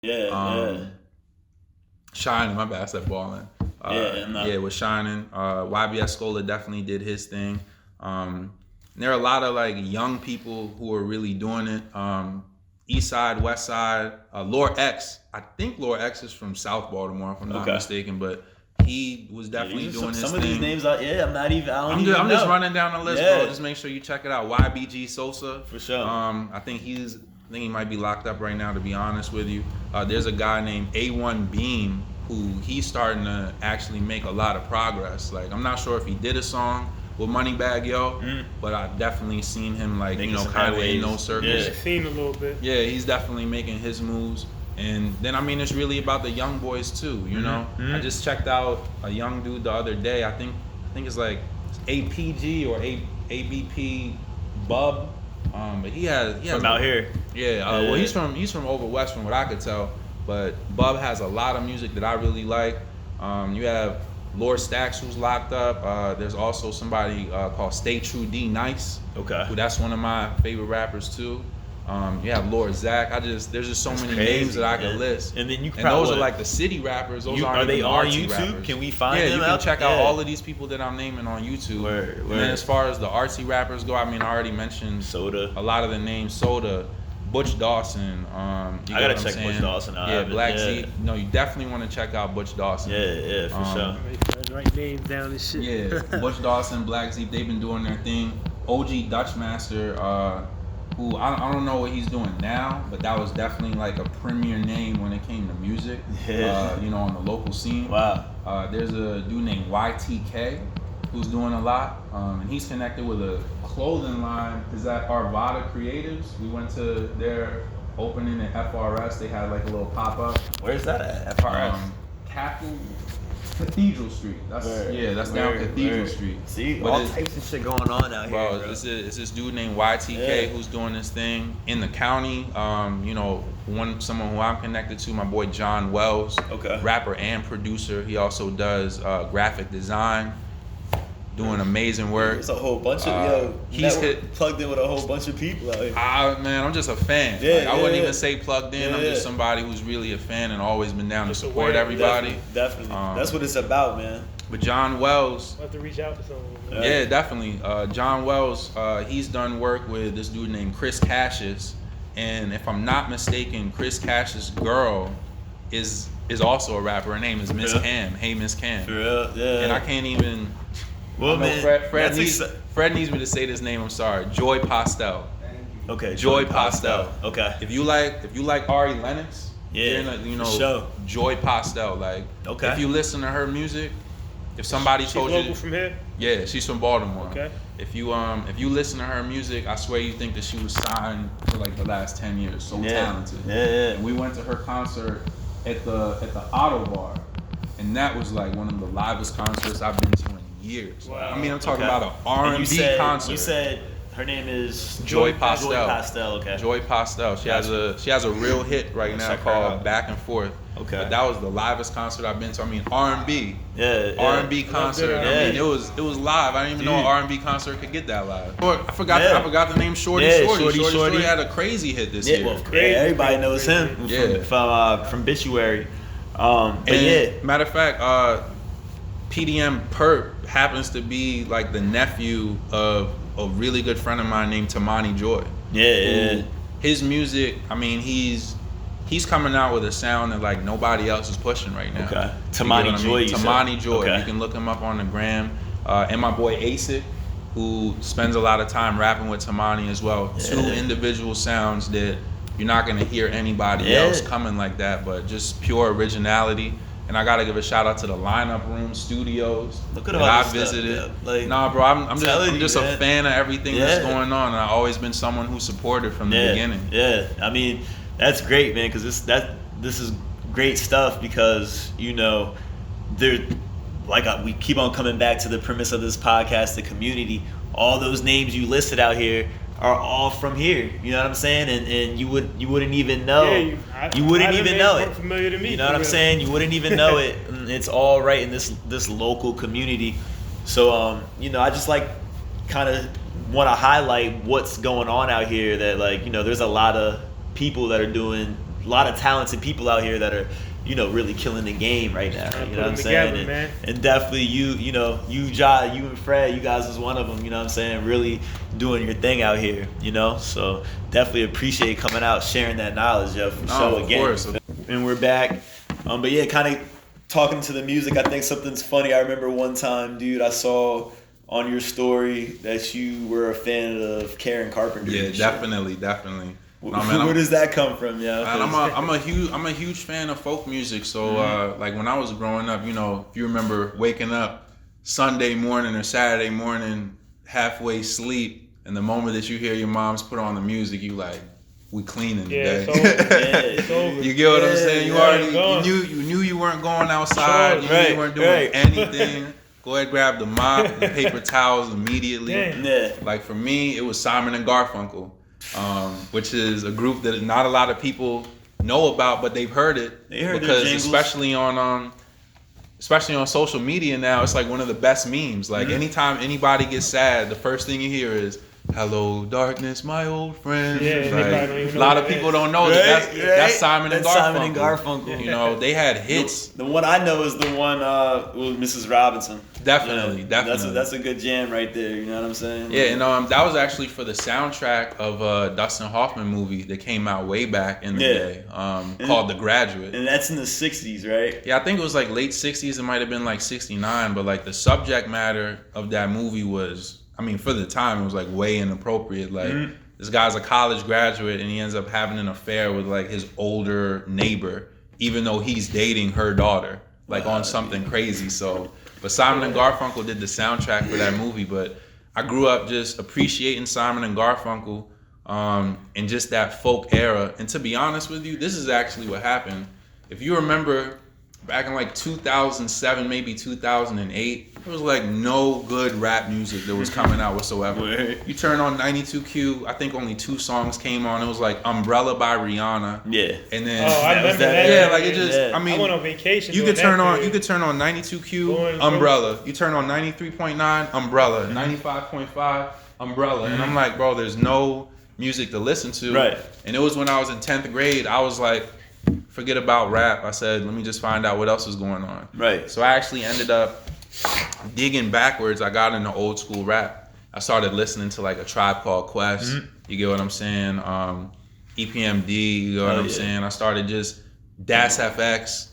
Yeah. Shining, my bad, I said balling. With Shining. YBS Scholar definitely did his thing. There are a lot of like young people who are really doing it. East Side, West Side. Lore X. I think Lore X is from South Baltimore, if I'm not mistaken, but he was definitely doing his thing. Some of these names are, I'm just running down the list, bro. Just make sure you check it out. YBG Sosa. For sure. I think he might be locked up right now, to be honest with you. There's a guy named A1 Beam who he's starting to actually make a lot of progress. Like, I'm not sure if he did a song with Moneybagg Yo, but I've definitely seen him like, kind of in those circles. Yeah, seen a little bit. Yeah, he's definitely making his moves. And then, it's really about the young boys too, you know? I just checked out a young dude the other day. I think it's like APG or ABP Bub. But he has from out here. Yeah, well, he's from over west, from what I could tell. But Bub has a lot of music that I really like. You have Lord Stacks, who's locked up. There's also somebody called Stay True D Nice. Okay. Who that's one of my favorite rappers too. You have Lord Zach. There's just so many names that I can list. And then those are like the city rappers. Are they on YouTube? Rappers. Can we find them? Yeah, you can check out all of these people that I'm naming on YouTube. Word. And then as far as the artsy rappers go, I already mentioned Soda. A lot of the names. Soda, Butch Dawson. I gotta check Butch Dawson out. Yeah, Black Z. No, you definitely want to check out Butch Dawson. Yeah, for sure. Write names down and shit. Yeah, Butch Dawson, Black Z, they've been doing their thing. OG Dutch Master, who I don't know what he's doing now, but that was definitely like a premier name when it came to music. On the local scene. Wow. There's a dude named YTK who's doing a lot, and he's connected with a clothing line. Is that Arvada Creatives? We went to their opening at FRS. They had like a little pop up. Where's that at? FRS. Cathedral Street. That's down Cathedral Street. See, but all types of shit going on out here. Bro, it's this dude named YTK who's doing this thing in the county. Someone who I'm connected to, my boy John Wells, rapper and producer. He also does graphic design, doing amazing work. It's a whole bunch of plugged in with a whole bunch of people out here. Man, I'm just a fan. I wouldn't even say plugged in. I'm just somebody who's really a fan and always been down to support everybody. Definitely. That's what it's about, man. But John Wells, I'll have to reach out to someone. Yeah, definitely. John Wells, he's done work with this dude named Chris Cassius, and if I'm not mistaken, Chris Cassius' girl is also a rapper. Her name is Miss Cam. Hey, Miss Cam. For real, yeah. And I can't even. Well, man, Fred needs me to say this name. I'm sorry. Joy Pastel. Okay. Joy Pastel. Okay. If you like Ari Lennox, Joy Pastel. Like, if you listen to her music, if somebody told you, she's from here. Yeah, she's from Baltimore. Okay. If you listen to her music, I swear you think that she was signed for like the last 10 years. So talented. Yeah. And we went to her concert at the Auto Bar, and that was like one of the livest concerts I've been to in years. Wow. I'm talking about an R&B concert. You said her name is Joy Pastel. Joy Pastel, okay. Joy Pastel. She has a real hit right now called Back and Forth. Okay. But that was the livest concert I've been to. R&B. Yeah. R&B concert. It was live. I didn't even know an R&B concert could get that live. I forgot the name Shorty. Shorty had a crazy hit this year. Well, everybody knows him from Bituary. Matter of fact, PDM Perp happens to be like the nephew of a really good friend of mine named Tamani Joy. Yeah. His music, he's coming out with a sound that like nobody else is pushing right now. Okay. Tamani Joy. Tamani Joy. Okay. You can look him up on the gram. And my boy Asic, who spends a lot of time rapping with Tamani as well. Yeah. 2 individual sounds that you're not gonna hear anybody else coming like that, but just pure originality. And I gotta give a shout out to the Lineup Room Studios that I visited. Bro, I'm just a fan of everything that's going on, and I've always been someone who supported from the beginning. Yeah, that's great, man, because this is great stuff because we keep on coming back to the premise of this podcast, the community. All those names you listed out here are all from here. You know what I'm saying? And you wouldn't even know. You wouldn't even know it. Familiar to me, you know what I'm saying? You wouldn't even know it. And it's all right in this local community. So I just kind of want to highlight what's going on out here. That there's a lot of people that are doing lot of talented people out here that are, you know, really killing the game right now. You know what I'm saying? And definitely you Ja, you and Fred, you guys was one of them. You know what I'm saying? Really doing your thing out here. You know, so definitely appreciate coming out, sharing that knowledge, yo. For sure, again. Course. And we're back. But yeah, kind of talking to the music. I think something's funny. I remember one time, dude, I saw on your story that you were a fan of Karen Carpenter. Yeah, definitely. Where does that come from? Yeah, I'm a huge fan of folk music. So like when I was growing up, you know, if you remember waking up Sunday morning or Saturday morning, halfway asleep, and the moment that you hear your mom's put on the music, you like, we cleaning today. It's over. You get what I'm saying? You already you knew you weren't going outside. Sure, you weren't doing anything. Go ahead, grab the mop, the paper towels immediately. Yeah. Like for me, it was Simon and Garfunkel, which is a group that not a lot of people know about, but they've heard it. They heard because their jingles. especially on social media now, it's like one of the best memes. Like anytime anybody gets sad, the first thing you hear is, "Hello, darkness, my old friend." Yeah, like, a lot of people don't know that's Simon and Garfunkel. Simon and Garfunkel. You know, they had hits. The one I know is the one with Mrs. Robinson. Definitely. That's a good jam right there. You know what I'm saying? Yeah, and that was actually for the soundtrack of a Dustin Hoffman movie that came out way back in the day, called The Graduate. And that's in the 60s, right? Yeah, I think it was like late 60s. It might have been like 69, but like the subject matter of that movie was, I mean, for the time, it was like way inappropriate. Like this guy's a college graduate and he ends up having an affair with like his older neighbor, even though he's dating her daughter, like on something crazy. So, but Simon and Garfunkel did the soundtrack for that movie. But I grew up just appreciating Simon and Garfunkel and just that folk era. And to be honest with you, this is actually what happened. If you remember back in like 2007, maybe 2008, there was like no good rap music that was coming out whatsoever. You turn on 92Q, I think only 2 songs came on. It was like Umbrella by Rihanna. Yeah. And then I remember that. Yeah, like it just I mean, I went on vacation. You could turn on 92Q, Umbrella. You turn on 93.9, Umbrella, 95.5, Umbrella. And I'm like, bro, there's no music to listen to. Right. And it was when I was in 10th grade, I was like, forget about rap. I said, let me just find out what else is going on. Right. So I actually ended up digging backwards. I got into old school rap. I started listening to like A Tribe Called Quest. You get what I'm saying? EPMD, you get what I'm saying? I started just Das FX,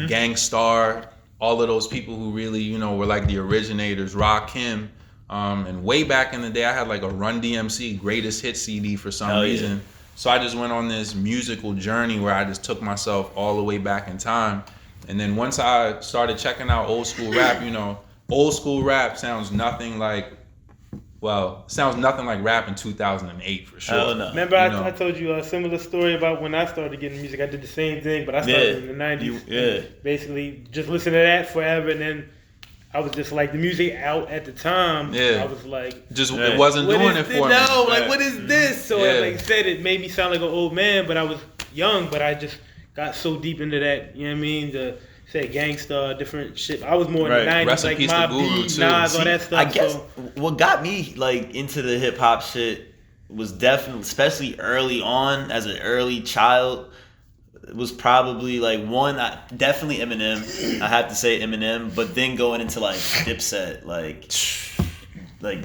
Gang Starr, all of those people who really, you know, were like the originators, Rakim. And way back in the day, I had like a Run DMC Greatest Hits CD for some reason. So I just went on this musical journey where I just took myself all the way back in time. And then once I started checking out old school rap, you know, old school rap sounds nothing like rap in 2008 for sure. Hell no. Remember I told you a similar story about when I started getting music. I did the same thing, but I started in the 90s. Basically just listen to that forever, and then I was just like, the music out at the time, I was like, just it wasn't doing it for me. No, like, what is this? So like I said, it made me sound like an old man, but I was young, but I just got so deep into that, you know what I mean? The say gangsta, different shit. I was more in the 90s, like Mobb Deep, Nas, all that stuff. I guess what got me like into the hip hop shit was definitely, especially early on as an early child, was probably like definitely Eminem. I have to say Eminem, but then going into like Dipset, like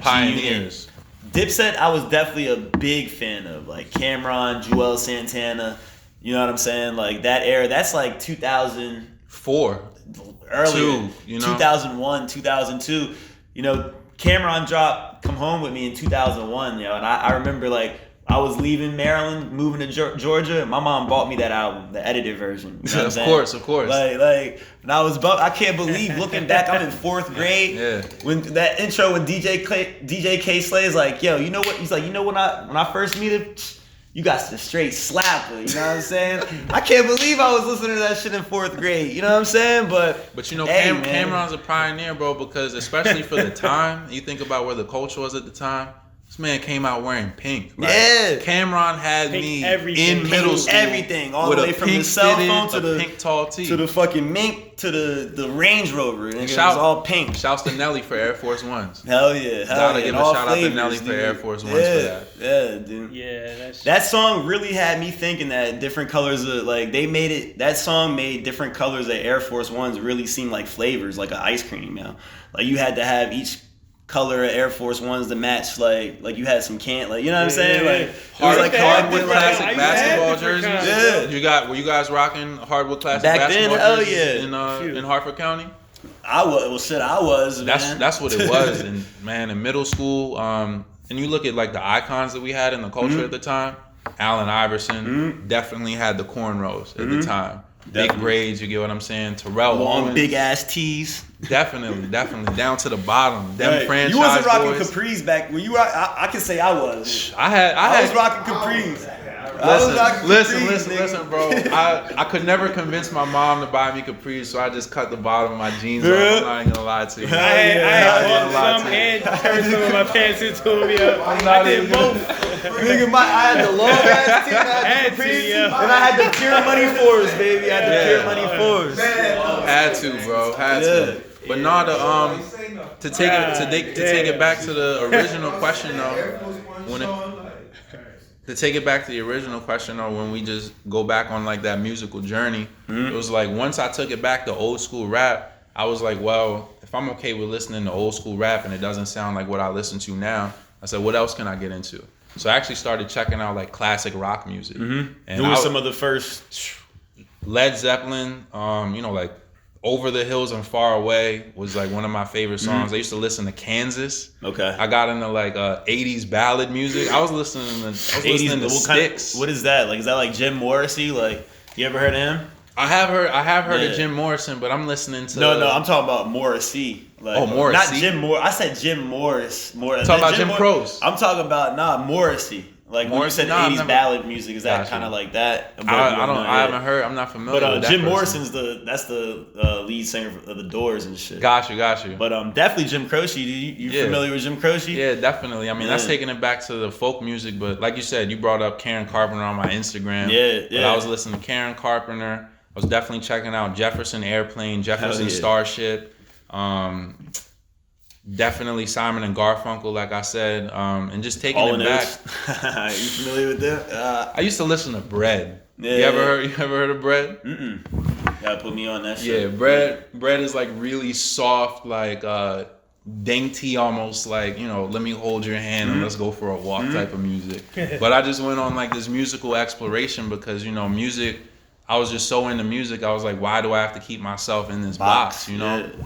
pioneers. Dipset, I was definitely a big fan of, like Cameron, Joel Santana. You know what I'm saying? Like that era. That's like 2004, earlier. 2001, 2002. You know, Cameron dropped "Come Home with Me" in 2001. You know, and I remember like, I was leaving Maryland, moving to Georgia. My mom bought me that album, the edited version. You know what I'm saying? Of course. Like, and I can't believe, looking back, I'm in 4th grade. Yeah. When that intro with DJ K Slay is like, yo, you know what? He's like, you know, when I first meet him, you got the straight slapper. You know what I'm saying? I can't believe I was listening to that shit in 4th grade. You know what I'm saying? But you know, Cameron's a pioneer, bro, because especially for the time, you think about where the culture was at the time. This man came out wearing pink. Like, yeah. Cameron had pink me everything. in middle school. Everything. All the way from the cell phone to the pink tall tee. To the fucking mink to the Range Rover. And it was all pink. Shouts to Nelly for Air Force Ones. Hell yeah. Gotta give a shout out to Nelly for Air Force Ones for that. Yeah, dude. Yeah, that song really had me thinking that different colors of, like, they made it, that song made different colors of Air Force Ones really seem like flavors, like an ice cream now. Like, you had to have each color of Air Force Ones to match, like you had some like, you know what I'm saying? Like, hardwood classic basketball jerseys. Yeah. Were you guys rocking hardwood classic back basketball then? jerseys Hell yeah. In Hartford County? I was. That's what it was. And man, in middle school, and you look at like the icons that we had in the culture at the time. Allen Iverson definitely had the cornrows at the time. Definitely. Big braids, you get what I'm saying? Terrell long Owens. Big ass tees. Definitely down to the bottom. Them franchise you wasn't rocking boys. Capris back when you were. I can say I was. I was rocking Capris. Listen, bro. I could never convince my mom to buy me capris, so I just cut the bottom of my jeans off. I'm not even gonna lie to you. I had bought some and turned some of my pants into them. I did both. Nigga, I had the long ass tee, I had the capris, and I had the pure money fours, baby. I had the pure money fours. Had to, bro. Had to. But no, to take it back to the original question though, when we just go back on like that musical journey, it was like once I took it back to old school rap, I was like, well, if I'm okay with listening to old school rap and it doesn't sound like what I listen to now, I said, what else can I get into? So I actually started checking out like classic rock music. And who was some of the first? Led Zeppelin, like Over the Hills and Far Away was like one of my favorite songs. I used to listen to Kansas. Okay. I got into like 80s ballad music. I was listening to Styx. What is that? Like, is that like Jim Morrissey? Like, you ever heard of him? I have heard of Jim Morrison, but I'm listening to No, I'm talking about Morrissey. Like, Morrissey. Not Jim Morris. I said Jim Morris. Talking about Jim Croce. I'm talking about Morrissey. Like when you said 80s ballad music, is that kind of like that? I haven't heard. I'm not familiar. But with that Jim person. Morrison's the lead singer of the Doors and shit. Got you. But definitely Jim Croce. You familiar with Jim Croce? Yeah, definitely. I mean, that's taking it back to the folk music. But like you said, you brought up Karen Carpenter on my Instagram. Yeah. But I was listening to Karen Carpenter. I was definitely checking out Jefferson Airplane, Jefferson Starship. Definitely Simon and Garfunkel, like I said, and just taking it back. You familiar with them? I used to listen to Bread. Yeah, you ever heard of Bread? Gotta put me on that shit. Yeah, Bread is like really soft, like dainty, almost like, let me hold your hand and let's go for a walk type of music. But I just went on like this musical exploration because music. I was just so into music. I was like, why do I have to keep myself in this box?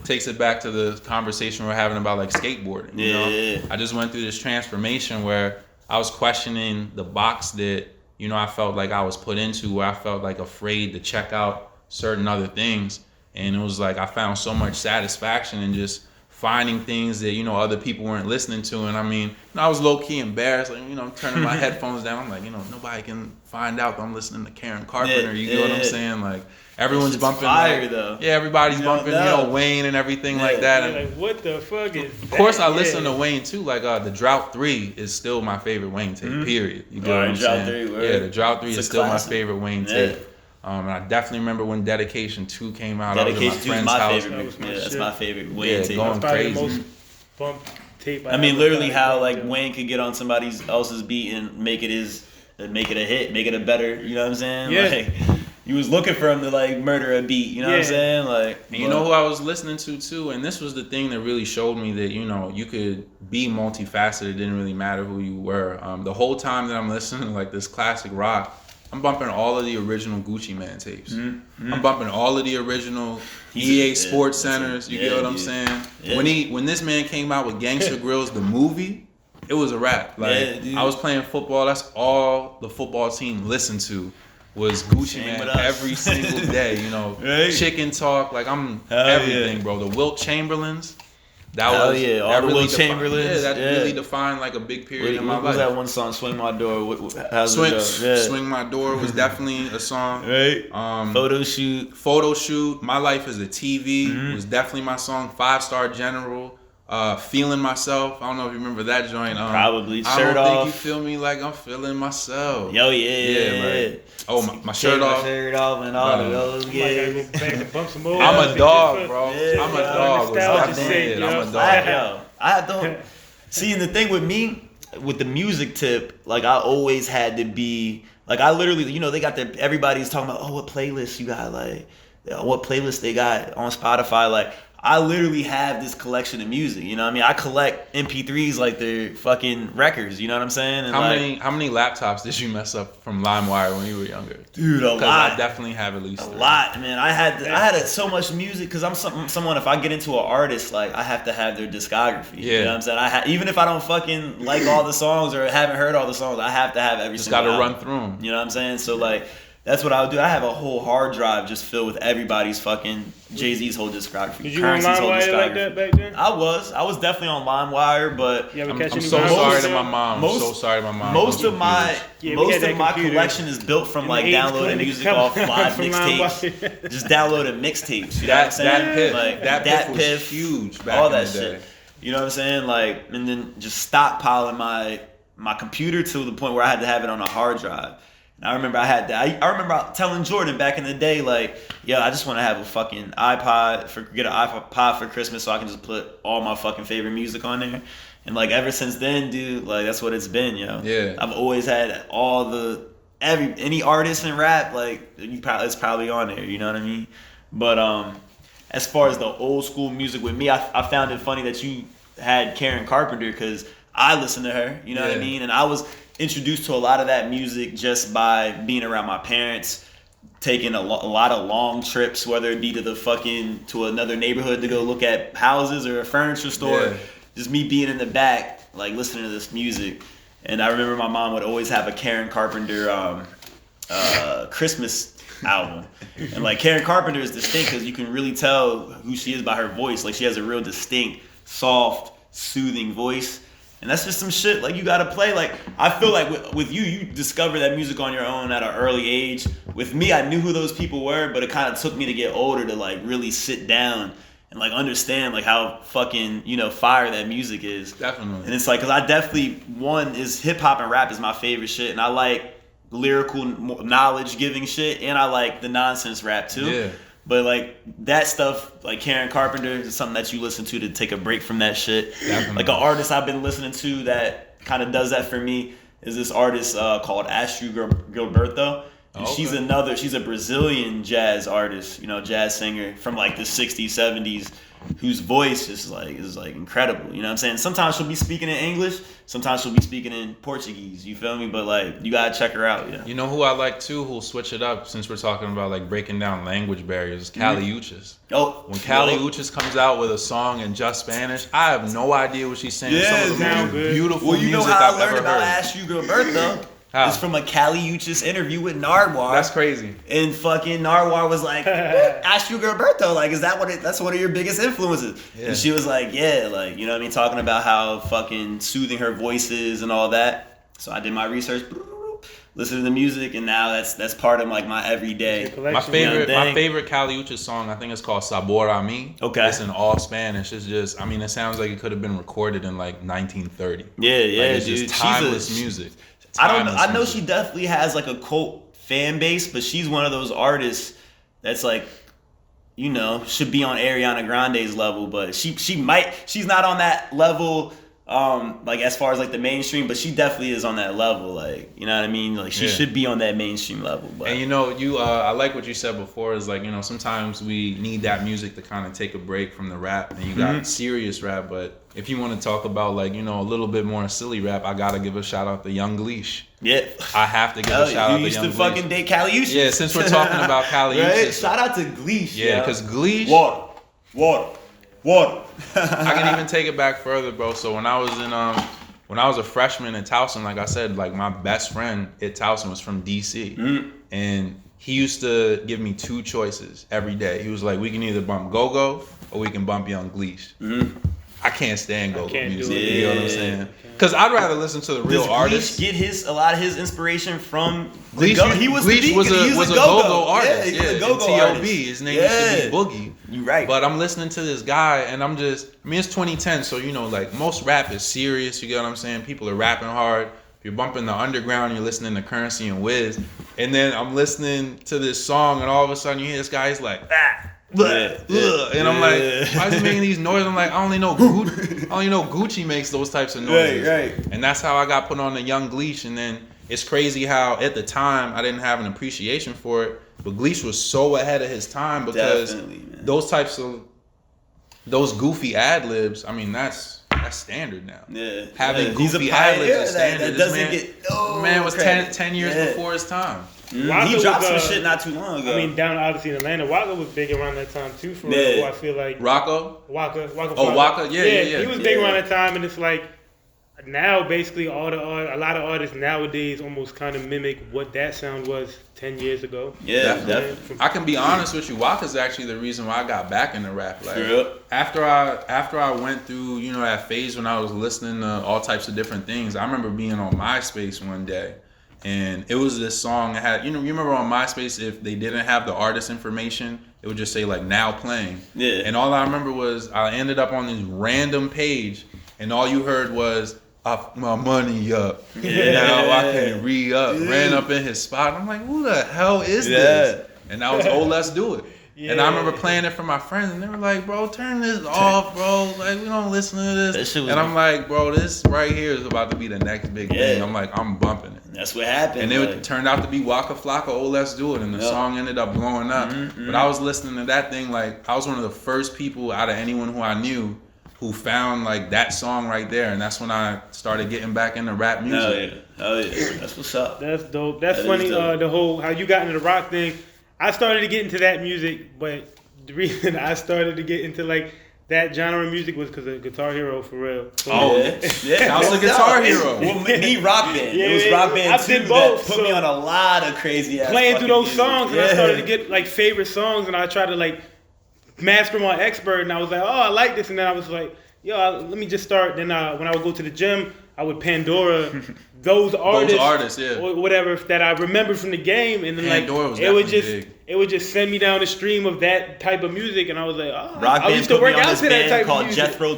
Takes it back to the conversation we're having about like skateboarding. I just went through this transformation where I was questioning the box that I felt like I was put into, where I felt like afraid to check out certain other things, and it was like I found so much satisfaction in just finding things that other people weren't listening to. And I mean, I was low-key embarrassed, like I'm turning my headphones down. I'm like, nobody can find out that I'm listening to Karen Carpenter. You get what I'm saying? Like everyone's bumping fire though. Yeah, everybody's bumping Wayne and everything like that. And like, what the fuck is of course I listen to Wayne too. Like the Drought 3 is still my favorite Wayne tape, period. You get what I'm saying? The Drought 3 is still my favorite Wayne tape. And I definitely remember when Dedication 2 came out. Dedication 2 is my favorite. That's my favorite Wayne tape. Going crazy. The most bumped tape I mean, literally how like Wayne could get on somebody else's beat and make it a hit, make it a better. You know what I'm saying? Yeah. Like, you was looking for him to like murder a beat. You know what I'm saying? Like, and you know who I was listening to too, and this was the thing that really showed me that you could be multifaceted. It didn't really matter who you were. The whole time that I'm listening to like this classic rock, I'm bumping all of the original Gucci Mane tapes. I'm bumping all of the original EA Sports Centers. You get what I'm saying? Yeah. When this man came out with Gangsta Grills, the movie, it was a wrap. Like I was playing football. That's all the football team listened to was Gucci Mane every single day. Right? Chicken Talk. Like I'm everything, bro. The Wilt Chamberlains. That was all the Wilt Chamberlains. Really defined like a big period in my life. What was that one song, Swing My Door? Swing My Door was definitely a song. Right. Photo Shoot. My Life is a TV was definitely my song. 5 Star General Feeling Myself. I don't know if you remember that joint. Probably. I Shirt don't off. think you feel me like I'm feeling myself. Yo, yeah. Like, my shirt off. My shirt off and all of those. Yeah. Go back and bump some more. I'm a dog, bro. Yeah, I'm a dog. I'm a dog. I don't. See, and the thing with me, with the music tip, like I always had to be, like I literally, they got everybody's talking about, what playlist you got, like, what playlist they got on Spotify, like, I literally have this collection of music, you know what I mean? I collect MP3s like they're fucking records, you know what I'm saying? And how many laptops did you mess up from LimeWire when you were younger? Dude, a lot. I definitely have at least a lot, man. I had so much music because I'm someone, if I get into an artist, like I have to have their discography. Yeah. You know what I'm saying? Even if I don't fucking like all the songs or haven't heard all the songs, I have to have every single album. Just gotta run through them. You know what I'm saying? So like, that's what I would do. I have a whole hard drive just filled with everybody's fucking Jay-Z's whole discography. Did you on LimeWire like that back then? I was definitely on LimeWire, but I'm so sorry to my mom. Most of my collection is built from like downloading music off live mixtapes. Just downloading mixtapes. You know what I'm saying? That Piff was huge back all in that the day. shit. You know what I'm saying? Like, and then just stockpiling my computer to the point where I had to have it on a hard drive. And I remember I remember telling Jordan back in the day, like, yo, I just want to have a fucking get an iPod for Christmas so I can just put all my fucking favorite music on there. And like ever since then, dude, like that's what it's been, yo. Yeah. I've always had any artist in rap, like it's probably on there, you know what I mean? But as far as the old school music with me, I found it funny that you had Karen Carpenter because I listened to her, you know what I mean? And I was introduced to a lot of that music just by being around my parents, taking a lot of long trips, whether it be to another neighborhood to go look at houses or a furniture store. Just me being in the back, like listening to this music. And I remember my mom would always have a Karen Carpenter Christmas album. And like Karen Carpenter is distinct because you can really tell who she is by her voice. Like she has a real distinct, soft, soothing voice. And that's just some shit like you gotta play. Like I feel like with you discover that music on your own at an early age. With me, I knew who those people were, but it kind of took me to get older to like really sit down and like understand like how fucking fire that music is. Definitely. And it's like, cause I definitely is hip hop and rap is my favorite shit, and I like lyrical knowledge giving shit, and I like the nonsense rap too. Yeah. But like that stuff, like Karen Carpenter, is something that you listen to take a break from that shit. Definitely. Like an artist I've been listening to that kind of does that for me is this artist called Astrid Gilberto. And she's a Brazilian jazz artist, jazz singer from like the 60s, 70s, whose voice is like incredible. You know what I'm saying? Sometimes she'll be speaking in English, sometimes she'll be speaking in Portuguese. You feel me? But like you gotta check her out. Yeah. You know who I like too? Who'll switch it up since we're talking about like breaking down language barriers? Kali Uchis. When Kali Uchis comes out with a song in just Spanish, I have no idea what she's saying. Yeah, some of the most beautiful music Well, you know how I've I learned ever about heard. Astrid Gilberto? It's from a Kali Uchis interview with Nardwuar. That's crazy. And fucking Nardwuar was like, Astrid Gilberto, like, that's one of your biggest influences? Yeah. And she was like, yeah, like, you know what I mean? Talking about how fucking soothing her voice is and all that. So I did my research, listened to the music, and now that's part of like my everyday. My favorite Kali Uchis song, I think it's called Sabor a Mi. Okay. It's in all Spanish. It's just, I mean, it sounds like it could have been recorded in like 1930. Yeah, it's dude. just timeless music. I know she definitely has like a cult fan base, but she's one of those artists that's like, should be on Ariana Grande's level, but she's not on that level, like as far as like the mainstream, but she definitely is on that level, like, you know what I mean? Like she should be on that mainstream level. But. And I like what you said before is like, sometimes we need that music to kind of take a break from the rap, and you got serious rap, but if you want to talk about like, a little bit more silly rap, I gotta give a shout out to Young Gleesh. Yeah. I have to give a shout out to Young Gleesh. You used to fucking date Kali Uchis. Yeah, since we're talking about Kali right? Uchis. Shout out to Gleesh. Yeah, because Gleesh. Water. I can even take it back further, bro. So when I was a freshman at Towson, like I said, like my best friend at Towson was from DC. And he used to give me two choices every day. He was like, we can either bump Go-Go or we can bump Young Gleesh. I can't stand go-go music. You know what I'm saying? Because I'd rather listen to the real artists. Get a lot of his inspiration from Gleesh. Gleesh was a go-go artist. Yeah, he was a go-go artist. His name used to be Boogie. You're right. But I'm listening to this guy, and it's 2010, so like most rap is serious. You get what I'm saying? People are rapping hard. If you're bumping the underground, you're listening to Currency and Wiz, and then I'm listening to this song, and all of a sudden you hear this guy. He's like, and I'm like, why is he making these noises? I'm like, I only know Gucci makes those types of noises. Right. And that's how I got put on the Young Gleesh. And then it's crazy how at the time I didn't have an appreciation for it, but Gleesh was so ahead of his time because those goofy ad libs. I mean, that's standard now. Yeah, having goofy ad libs is standard. That doesn't get man was 10 years before his time. He dropped some shit not too long ago. I mean, down obviously in Atlanta, Waka was big around that time too. For real, I feel like Rocco. Waka. Oh, Waka. Yeah. He was big around that time, and it's like now basically a lot of artists nowadays almost kind of mimic what that sound was 10 years ago. Yeah, definitely. I can be honest with you. Waka's actually the reason why I got back into rap. Like after I went through that phase when I was listening to all types of different things. I remember being on MySpace one day. And it was this song that had, you remember on MySpace, if they didn't have the artist information, it would just say like now playing. Yeah. And all I remember was I ended up on this random page and all you heard was, I fucked my money up. Yeah. Now I can re-up. Yeah. Ran up in his spot. I'm like, who the hell is this? And that was, let's do it. Yeah. And I remember playing it for my friends, and they were like, bro, turn this off, bro. Like, we don't listen to this. And I'm like, bro, this right here is about to be the next big thing. I'm like, I'm bumping it. That's what happened. And it turned out to be Waka Flocka, let's do it. And the song ended up blowing up. Mm-hmm. But I was listening to that thing, like, I was one of the first people out of anyone who I knew who found, like, that song right there. And that's when I started getting back into rap music. Hell yeah. That's what's up. That's dope. That's funny, the whole, how you got into the rock thing. I started to get into that music, but the reason I started to get into like that genre of music was because of Guitar Hero, for real. So, yeah. I was a Guitar Hero. Well, me, Rock Band. It was Rock Band too. Did both, that put me on a lot of crazy ass playing through those songs, music. And I started to get like favorite songs, and I tried to like master my expert, and I was like, oh, I like this, and then I was like, yo, let me just start. Then when I would go to the gym, I would Pandora those artists, or whatever that I remembered from the game, and then Pandora like it would just send me down the stream of that type of music, and I was like, oh, Rock I used to work out to that type called of music. Jethro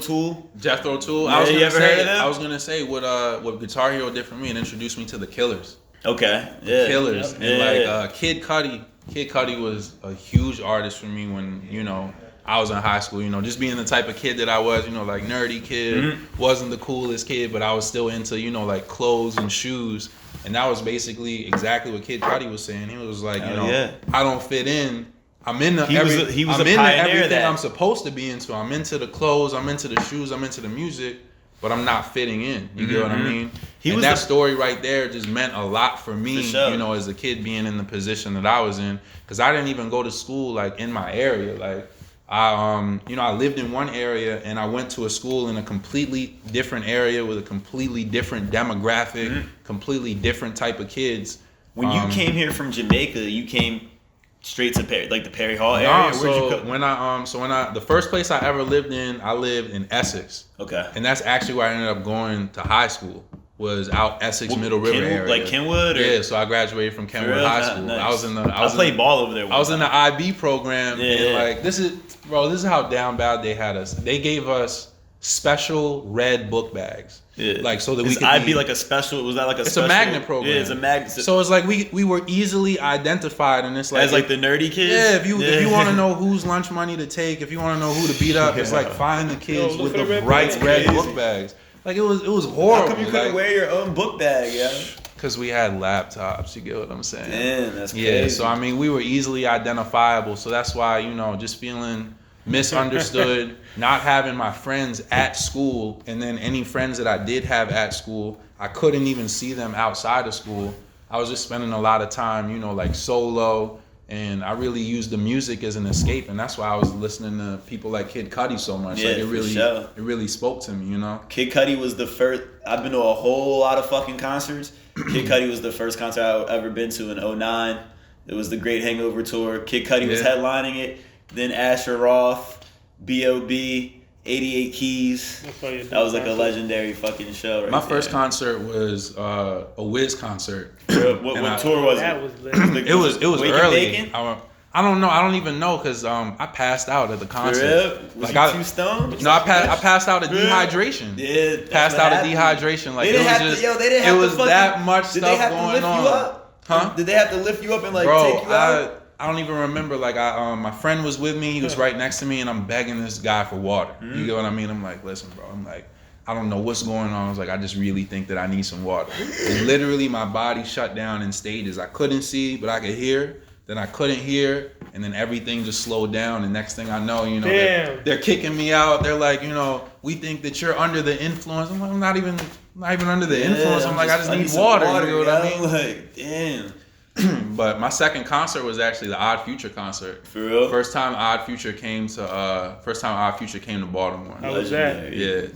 Tull. Yeah, you ever heard of them? I was gonna say what Guitar Hero did for me and introduced me to the Killers. Okay, The Killers, and Kid Cudi. Kid Cudi was a huge artist for me when I was in high school, just being the type of kid that I was, like nerdy kid, wasn't the coolest kid, but I was still into, like clothes and shoes. And that was basically exactly what Kid Cudi was saying. He was like, I don't fit in. I'm into everything I'm supposed to be into. I'm into the clothes, I'm into the shoes, I'm into the music, but I'm not fitting in. You get what I mean? That story right there just meant a lot for me, as a kid being in the position that I was in. Because I didn't even go to school, like, in my area. Like, I lived in one area and I went to a school in a completely different area with a completely different demographic, completely different type of kids. When you came here from Jamaica, you came straight to the Perry Hall area. The first place I ever lived in, I lived in Essex. Okay. And that's actually where I ended up going to high school. Was out Essex Middle River area, like Kenwood. Yeah, so I graduated from Kenwood High School. Nice. I played ball over there. I was in the IB program, and like this is how down bad they had us. They gave us special red book bags. Yeah. Like so that we could IB like a special. Was that like a? It's special, a magnet program. Yeah, it's a magnet. So it's like we were easily identified, and it's like as like the nerdy kids. Yeah, if you want to know whose lunch money to take, if you want to know who to beat up, it's like find the kids with the bright red book bags. Like it was horrible. How come you couldn't wear your own book bag, Because we had laptops, you get what I'm saying? Man, that's crazy. Yeah, so I mean we were easily identifiable, so that's why, just feeling misunderstood, not having my friends at school, and then any friends that I did have at school, I couldn't even see them outside of school. I was just spending a lot of time, like solo. And I really used the music as an escape, and that's why I was listening to people like Kid Cudi so much. Yeah, like it really spoke to me, Kid Cudi was the first. I've been to a whole lot of fucking concerts. Kid Cudi was the first concert I've ever been to in 2009. It was the Great Hangover Tour. Kid Cudi was headlining it. Then Asher Roth, B.O.B., 88 Keys. That was like a legendary fucking show. Right My first concert was a Wiz concert. What tour was it? It was early. I don't know. I don't even know because I passed out at the concert. Was you too stoned? No, I passed out of dehydration. Yeah, passed out of dehydration. Like it was that much stuff going on. Huh? Did they have to lift you up and take you out? I don't even remember. Like my friend was with me. He was right next to me, and I'm begging this guy for water. Mm-hmm. You get what I mean? I'm like, listen, bro. I'm like, I don't know what's going on. I was like, I just really think that I need some water. And literally, my body shut down in stages. I couldn't see, but I could hear. Then I couldn't hear, and then everything just slowed down. And next thing I know, they're kicking me out. They're like, we think that you're under the influence. I'm like, I'm not even under the influence. I'm like, I just need water. You know what I mean? Like, damn. But my second concert was actually the Odd Future concert. For real? First time Odd Future came to Baltimore. How was that? Yeah.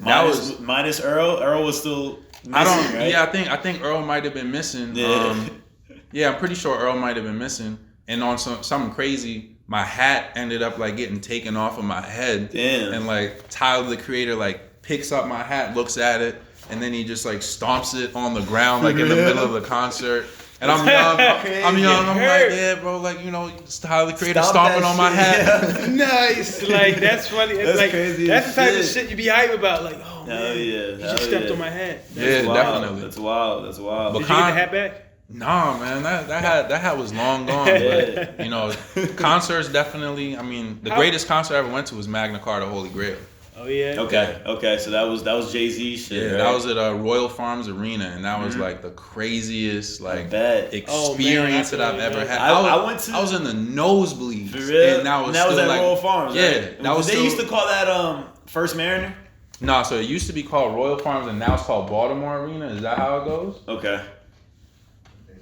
Minus Earl. Earl was still missing, right? Yeah, I think Earl might have been missing. Yeah. I'm pretty sure Earl might have been missing. And on something crazy, my hat ended up getting taken off of my head. Damn. And Tyler the Creator picks up my hat, looks at it, and then he just stomps it on the ground in the middle of the concert. And I'm young. I'm like, yeah, bro. It's Tyler the Creator stomping on my hat. Yeah. Nice. That's funny. It's that's crazy. That's the type of shit you be hype about. Oh man, you just stepped on my hat. That's wild. Definitely. That's wild. Did you get the hat back? Nah, man, that hat was long gone. But concerts definitely. I mean, the greatest concert I ever went to was Magna Carta Holy Grail. Oh yeah. Okay. So that was Jay-Z shit. Yeah, right? That was at Royal Farms Arena, and that was the craziest experience that I've ever had. I was in the nosebleeds. For real? And that was at Royal Farms. Yeah, right? They used to call that First Mariner. No, so it used to be called Royal Farms, and now it's called Baltimore Arena. Is that how it goes? Okay.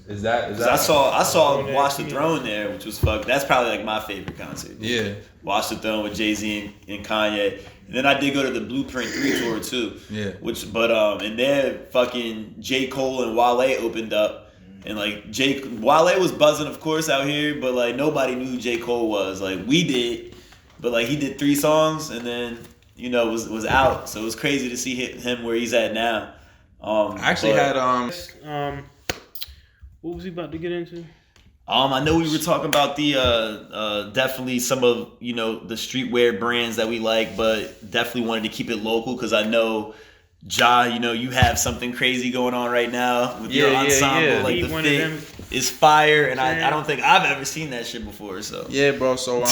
Is that? I saw Watch the Throne there, which was fuck. That's probably my favorite concert. Yeah. Watch the Throne with Jay-Z and Kanye. And then I did go to the Blueprint 3 tour too. Yeah. And then fucking J. Cole and Wale opened up. And Wale was buzzing, of course, out here, but nobody knew who J. Cole was. We did, but he did 3 songs and then was out. So it was crazy to see him where he's at now. I actually had what was he about to get into? I know we were talking about the definitely some of the streetwear brands that we like, but definitely wanted to keep it local because I know Ja, you have something crazy going on right now with your ensemble. Yeah. The fit is fire, and I don't think I've ever seen that shit before. So yeah, bro. So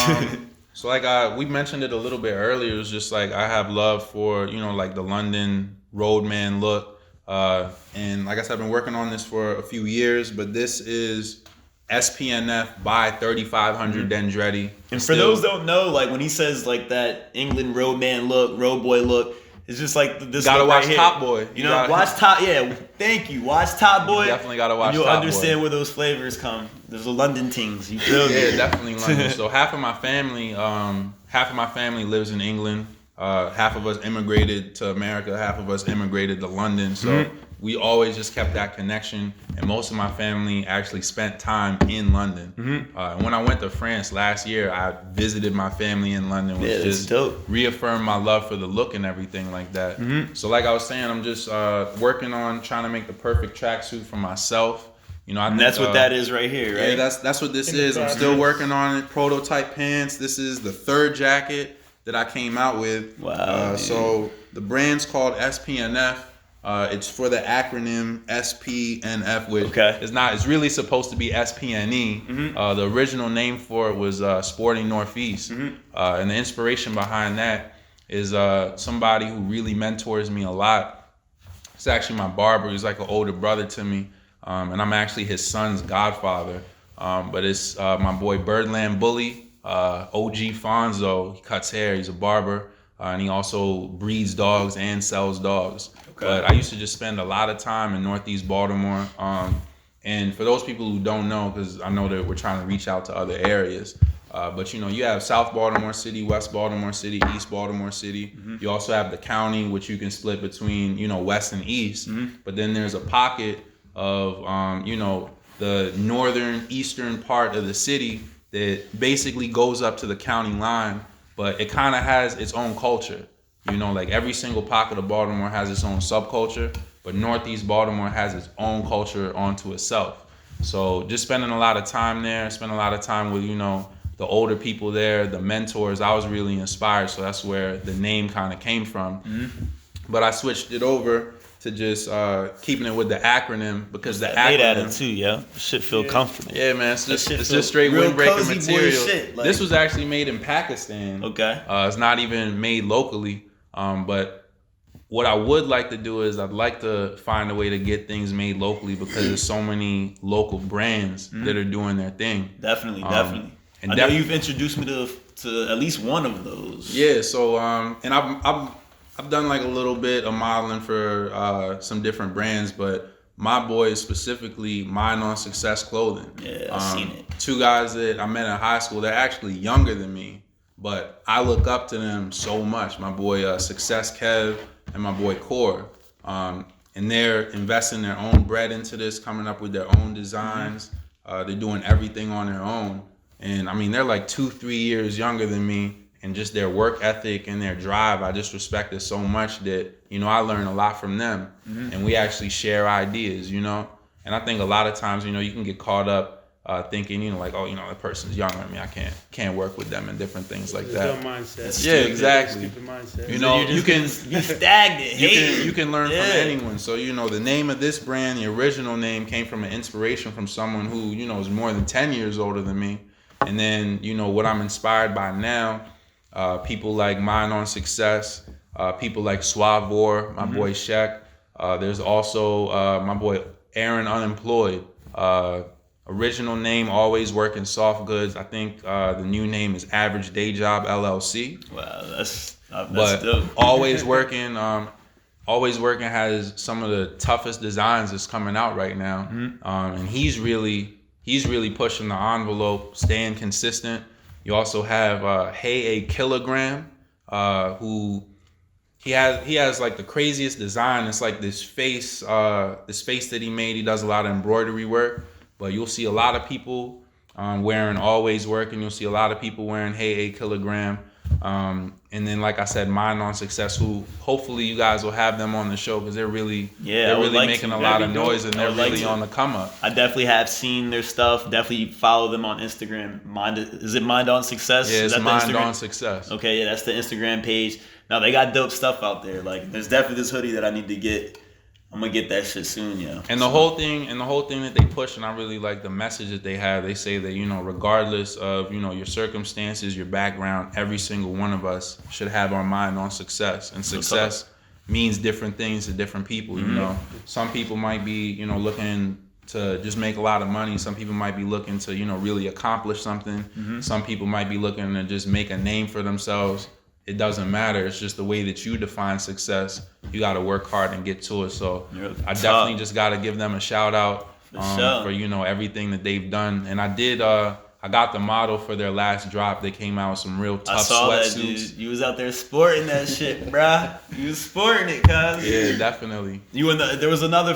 we mentioned it a little bit earlier. It was just I have love for the London roadman look. And like I said, I've been working on this for a few years, but this is SPNF by 3500 Dendretti. And for those who don't know, when he says that England roadman look, road boy look, it's just this. Gotta look watch right Top Boy. Watch Top. Yeah, thank you. Watch Top Boy. You definitely gotta watch. You'll Top understand Boy. Where those flavors come. There's the London things. You feel me? Yeah, definitely London. So half of my family lives in England. Half of us immigrated to America, half of us immigrated to London. So we always just kept that connection. And most of my family actually spent time in London. And when I went to France last year, I visited my family in London, which just reaffirmed my love for the look and everything like that. So like I was saying, I'm just working on trying to make the perfect tracksuit for myself. I think that's what that is right here, right? Yeah, that's what this is. I'm still working on it. Prototype pants. This is the 3rd jacket that I came out with. Wow. So the brand's called SPNF. It's for the acronym SPNF, which is not. It's really supposed to be SPNE. The original name for it was Sporting Northeast, and the inspiration behind that is somebody who really mentors me a lot. It's actually my barber. He's like an older brother to me, and I'm actually his son's godfather. But it's my boy Birdland Bully. OG Fonzo, he cuts hair, he's a barber, and he also breeds dogs and sells dogs. Okay. But I used to just spend a lot of time in Northeast Baltimore. And for those people who don't know, because I know that we're trying to reach out to other areas, but you have South Baltimore City, West Baltimore City, East Baltimore City. You also have the county, which you can split between, West and East. But then there's a pocket of, the northern, eastern part of the city that basically goes up to the county line, but it kind of has its own culture. You know, like every single pocket of Baltimore has its own subculture, but Northeast Baltimore has its own culture onto itself. So just spending a lot of time there, spending a lot of time with, you know, the older people there, the mentors, I was really inspired. So that's where the name kind of came from. Mm-hmm. But I switched it over to just keeping it with the acronym because the acronym. Made at it too, yo. Shit feel comfortable. Yeah, man. It's just straight windbreaker material. Shit, like. This was actually made in Pakistan. Okay. It's not even made locally. But what I would like to do is I'd like to find a way to get things made locally because there's so many local brands that are doing their thing. Definitely. And I know you've introduced me to at least one of those. Yeah. So and I've done like a little bit of modeling for some different brands, but my boys specifically, Mind on Success Clothing. Yeah, I've seen it. 2 guys that I met in high school. They're actually younger than me, but I look up to them so much. My boy Success Kev and my boy Core. And they're investing their own bread into this, coming up with their own designs. They're doing everything on their own. And I mean, they're like 2-3 years younger than me. And just their work ethic and their drive, I just respect it so much that, you know, I learn a lot from them. And we actually share ideas, you know. And I think a lot of times, you know, you can get caught up thinking, you know, like, oh, you know, that person's younger than me. I can't work with them and different things like that. Mindset. Yeah, exactly. Mindset. You know, you can be stagnant. You can learn from anyone. So, you know, the name of this brand, the original name came from an inspiration from someone who, you know, is more than 10 years older than me. And then, you know, what I'm inspired by now, people like Mind on Success, people like Suavor, my boy Shek. There's also my boy Aaron Unemployed. Original name, Always Working Soft Goods. I think the new name is Average Day Job LLC. Wow, that's but dope. Always Working has some of the toughest designs that's coming out right now. And he's really pushing the envelope, staying consistent. You also have Hey A Kilogram, who he has like the craziest design. It's like this face that he made. He does a lot of embroidery work. But you'll see a lot of people wearing Always Working. You'll see a lot of people wearing Hey A Kilogram. And then, like I said, Mind on Success, who hopefully you guys will have them on the show because they're really making a lot of noise and they're really on the come up. I definitely have seen their stuff. Definitely follow them on Instagram. Is it Mind on Success? Yeah, it's Mind on Success. Okay, yeah, that's the Instagram page. Now they got dope stuff out there. Like, there's definitely this hoodie that I need to get. I'm gonna get that shit soon, yo. And the whole thing that they push, and I really like the message that they have. They say that, you know, regardless of, you know, your circumstances, your background, every single one of us should have our mind on success. And success means different things to different people. You know, some people might be, you know, looking to just make a lot of money. Some people might be looking to, you know, really accomplish something. Some people might be looking to just make a name for themselves. It doesn't matter. It's just the way that you define success. You got to work hard and get to it. So I definitely just got to give them a shout out for, you know, everything that they've done. And I got the model for their last drop. They came out with some real tough sweatsuits. I saw that, dude. You was out there sporting that shit, bruh. You was sporting it, cuz. Yeah, definitely. There was another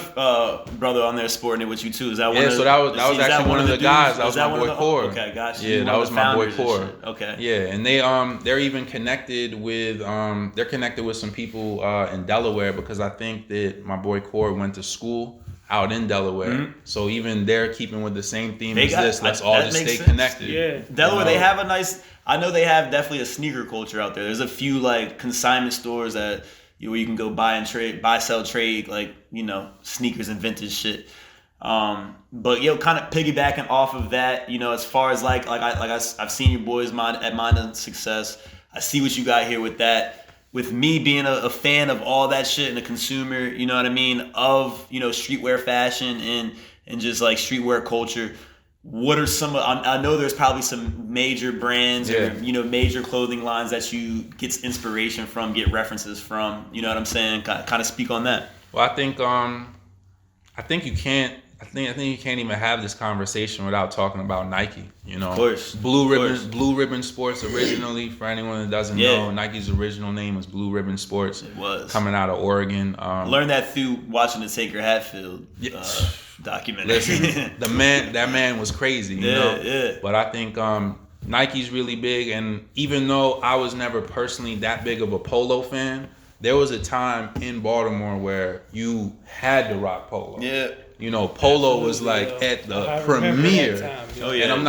brother on there sporting it with you too. Is that one? Yeah, so that was actually one of the guys. That was my boy Core. Okay, gotcha. Yeah, that was my boy Core. Okay. Yeah, and they're even connected with some people in Delaware because I think that my boy Core went to school out in Delaware. So even they're keeping with the same theme as this. Let's all just stay connected. Yeah. Delaware, they have I know they have definitely a sneaker culture out there. There's a few like consignment stores that where you can go buy, sell, trade, like, you know, sneakers and vintage shit. But yo, kind of piggybacking off of that, you know, as far as I've seen your boys at Mind on Success. I see what you got here with that. With me being a fan of all that shit and a consumer, you know what I mean, of, you know, streetwear fashion and just like streetwear culture, what are I know there's probably some major brands or, you know, major clothing lines that you get inspiration from, get references from, you know what I'm saying? Kind of speak on that. Well, I think you can't even have this conversation without talking about Nike. You know, of course. Blue Ribbon Sports originally. For anyone that doesn't know, Nike's original name was Blue Ribbon Sports. It was coming out of Oregon. Learned that through watching the Taker Hatfield documentary. Listen, that man was crazy. You know? Yeah. But I think Nike's really big, and even though I was never personally that big of a polo fan, there was a time in Baltimore where you had to rock polo. Yeah. You know, polo was like at the premiere. Oh yeah. And I'm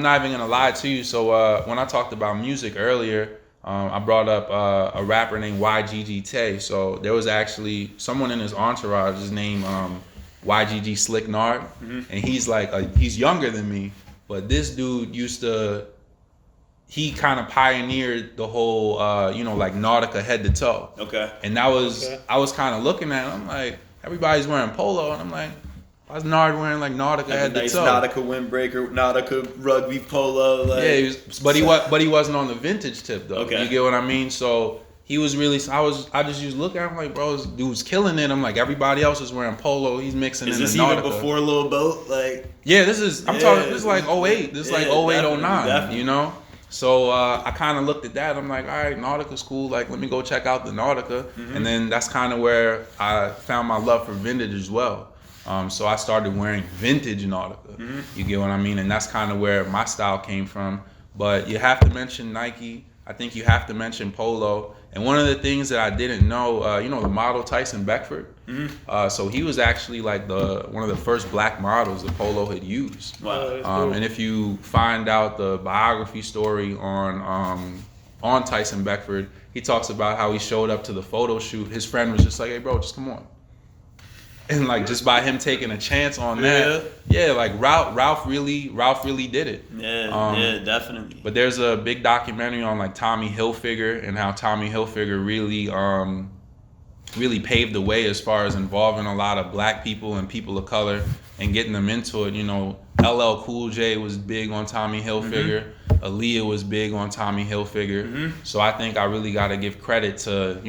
not even gonna lie to you. So when I talked about music earlier, I brought up a rapper named YGG Tay. So there was actually someone in his entourage is named YGG Slick Nard, and he's like he's younger than me, but this dude he kind of pioneered the whole like Nautica head to toe. Okay. And I was kind of looking at it, I'm like, everybody's wearing polo, and I'm like, why's Nard wearing like Nautica head to toe? Nautica windbreaker, Nautica rugby polo. Like. Yeah, he wasn't on the vintage tip though. Okay. You get what I mean? So he was really. I just used to look at him like, bro, this dude's killing it. I'm like, everybody else is wearing polo. He's mixing in the Nautica. Is this even before Lil Boat? Like. Yeah, I'm talking. This is like 08. This is like 08, 09. Definitely. You know. So I kind of looked at that. I'm like, all right, Nautica's cool. Like, let me go check out the Nautica. And then that's kind of where I found my love for vintage as well. So I started wearing vintage Nautica. You get what I mean? And that's kind of where my style came from. But you have to mention Nike. I think you have to mention polo. And one of the things that I didn't know, the model Tyson Beckford. So he was actually like one of the first black models that polo had used. Wow. And if you find out the biography story on Tyson Beckford, he talks about how he showed up to the photo shoot. His friend was just like, "Hey, bro, just come on." And like just by him taking a chance on that, like Ralph really did it. Yeah, definitely. But there's a big documentary on like Tommy Hilfiger and how Tommy Hilfiger really paved the way as far as involving a lot of black people and people of color and getting them into it. You know, LL Cool J was big on Tommy Hilfiger. Aaliyah was big on Tommy Hilfiger. So I think I really got to give credit to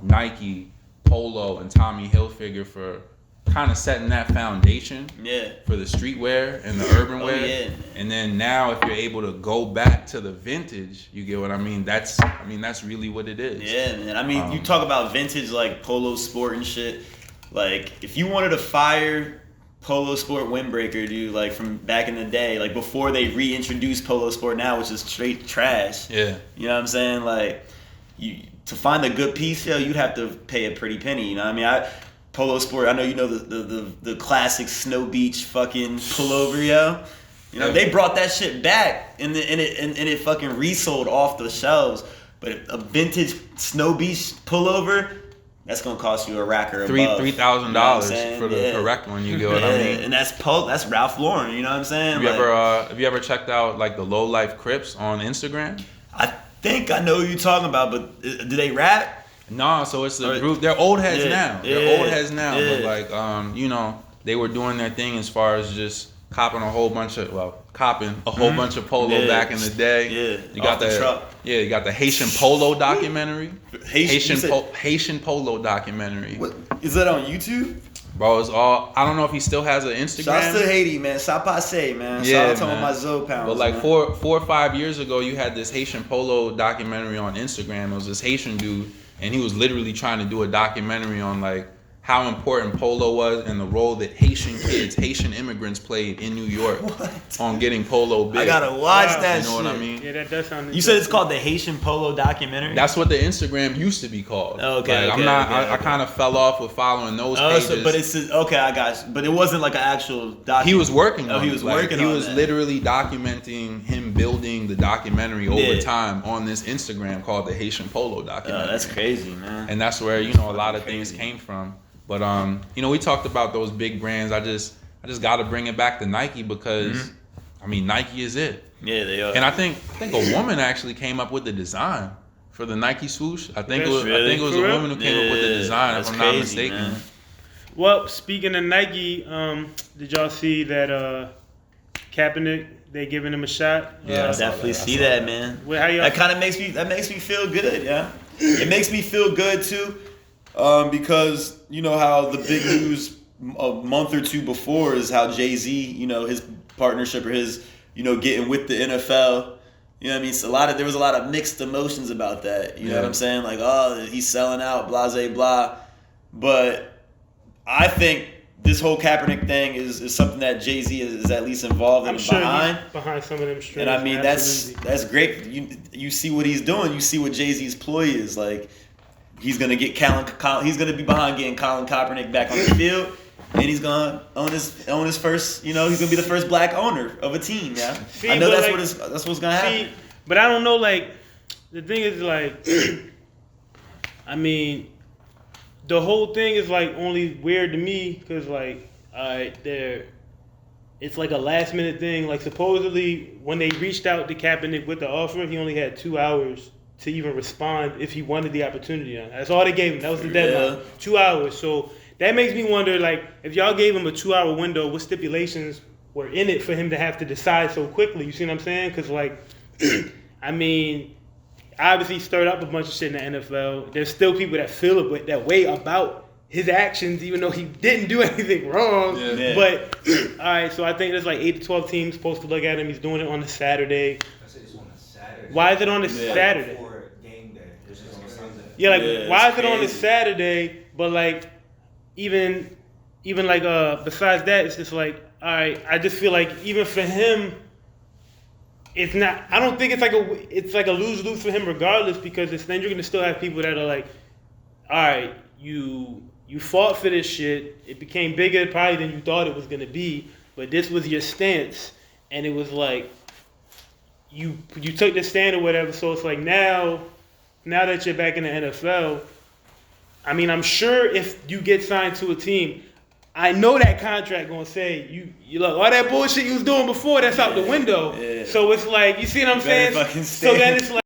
Nike, Polo, and Tommy Hilfiger for kind of setting that foundation for the streetwear and the urban wear. And then now if you're able to go back to the vintage, you get what I mean? That's really what it is. Yeah, man. I mean, you talk about vintage like Polo Sport and shit. Like, if you wanted to fire Polo Sport windbreaker, dude, like from back in the day, like before they reintroduced Polo Sport now, which is straight trash. Yeah. You know what I'm saying? Like, to find a good piece, you'd have to pay a pretty penny. You know what I mean? Polo Sport, I know you know the classic Snow Beach fucking pullover, yo. You know, they brought that shit back and it fucking resold off the shelves. But a vintage Snow Beach pullover, that's gonna cost you a rack or above. $3,000 for the correct one. You get what I mean? And that's Ralph Lauren. You know what I'm saying? Have you ever checked out like the Low Life Crips on Instagram? I think I know who you're talking about, but do they rap? No, so it's a group. They're old heads now. But like they were doing their thing as far as just copping a whole bunch of polo back in the day. Yeah, you got the truck. Yeah, you got the Haitian polo documentary. Haitian polo documentary. What is that on YouTube? Bro, it's all. I don't know if he still has an Instagram. Shouts to Haiti, man. Ça passe, man. Shout out to all my Zo pounds. But like 4 or 5 years ago, you had this Haitian polo documentary on Instagram. It was this Haitian dude. And he was literally trying to do a documentary on like how important polo was and the role that Haitian immigrants played in New York on getting polo big. I gotta watch that shit. You know what I mean? Yeah, that does sound. You said it's called the Haitian Polo documentary? That's what the Instagram used to be called. Okay. Like, I kind of fell off with following those pages. But I got you. But it wasn't like an actual documentary. He was working on it. He was working on it. He was literally documenting him building the documentary over time on this Instagram called the Haitian Polo documentary. That's crazy, man. And that's where, a lot of things came from. But we talked about those big brands. I just got to bring it back to Nike because Nike is it. Yeah, they are. And I think a woman actually came up with the design for the Nike swoosh. I think it was a woman who came up with the design, if I'm not mistaken. Man. Well, speaking of Nike, did y'all see that Kaepernick, they giving him a shot? Yeah, I definitely see that, man. That kind of makes me feel good, yeah. It makes me feel good too. Because you know how the big news a month or two before is how Jay-Z, his partnership or his, getting with the NFL. You know what I mean? So there was a lot of mixed emotions about that. You know what I'm saying? Like, oh, he's selling out, blah, blah, blah. But I think this whole Kaepernick thing is something that Jay-Z is at least involved in. I'm sure behind. He's behind some of them strings. And I mean, that's great. You see what he's doing. You see what Jay-Z's ploy is. Like, he's gonna get he's gonna be behind getting Colin Kaepernick back on the field, and he's gonna own his first. He's gonna be the first black owner of a team. Yeah, see, I know that's what's gonna happen. But I don't know. Like, the thing is, like, I mean, the whole thing is like only weird to me because, like, it's like a last minute thing. Like, supposedly when they reached out to Kaepernick with the offer, he only had 2 hours to even respond if he wanted the opportunity. That's all they gave him. That was the deadline. 2 hours. So that makes me wonder, like, if y'all gave him a 2 hour window, what stipulations were in it for him to have to decide so quickly? You see what I'm saying? Because, like, I mean, obviously stirred up a bunch of shit in the NFL. There's still people that feel that way about his actions, even though he didn't do anything wrong. Yeah. But, all right, so I think there's like 8 to 12 teams supposed to look at him. He's doing it on a Saturday. It's on a Saturday. Why is it on a Saturday? Before game day. It's just on a Sunday. Yeah, like, why is it on a Saturday? But, like, even like, besides that, it's just like, all right, I just feel like even for him, it's not. I don't think it's like a lose-lose for him regardless, because then you're gonna still have people that are like, all right, you fought for this shit. It became bigger probably than you thought it was gonna be, but this was your stance, and it was like you took the stand or whatever. So it's like now that you're back in the NFL, I mean, I'm sure if you get signed to a team, I know that contract gonna say you look, all that bullshit you was doing before, that's out the window. Yeah. So it's like, you see what I'm saying? So then it's like.